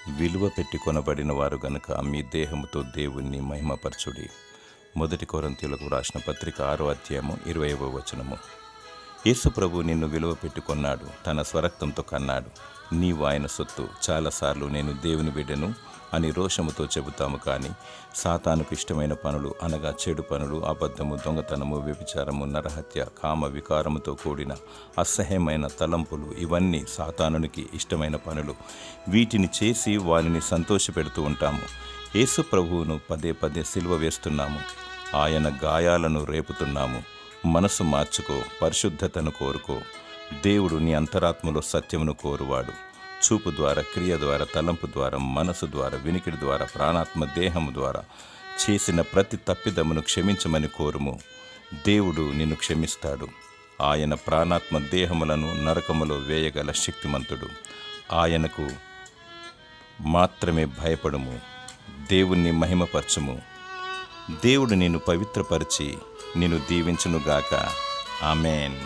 విలువ పెట్టి కొనబడిన వారు గనుక మీ దేహముతో దేవుణ్ణి మహిమపరచుడి. 1 కొరింథీయులకు రాసిన పత్రిక 6వ అధ్యాయము 20వ వచనము. యేసు ప్రభు నిన్ను విలువ పెట్టి కొన్నాడు, తన స్వరక్తంతో కన్నాడు. నీవు ఆయన సొత్తు. చాలాసార్లు నేను దేవుని బిడ్డను అని రోషముతో చెబుతాము, కానీ సాతానుకు ఇష్టమైన పనులు అనగా చెడు పనులు, అబద్ధము, దొంగతనము, వ్యభిచారము, నరహత్య, కామ వికారముతో కూడిన అసహ్యమైన తలంపులు, ఇవన్నీ సాతానునికి ఇష్టమైన పనులు. వీటిని చేసి వారిని సంతోషపెడుతూ ఉంటాము. యేసు ప్రభువును పదే పదే సిలువ వేస్తున్నాము. ఆయన గాయాలను రేపుతున్నాము. మనసు మార్చుకో, పరిశుద్ధతను కోరుకో. దేవుడు నీ అంతరాత్మలో సత్యమును కోరువాడు. చూపు ద్వారా, క్రియ ద్వారా, తలంపు ద్వారా, మనసు ద్వారా, వినికిడి ద్వారా, ప్రాణాత్మ దేహము ద్వారా చేసిన ప్రతి తప్పిదమును క్షమించమని కోరుము. దేవుడు నిన్ను క్షమిస్తాడు. ఆయన ప్రాణాత్మ దేహములను నరకములో వేయగల శక్తిమంతుడు. ఆయనకు మాత్రమే భయపడుము. దేవుణ్ణి మహిమపరచుము. దేవుడు నిన్ను పవిత్రపరిచి నిన్ను దీవించునుగాక. ఆమేన్.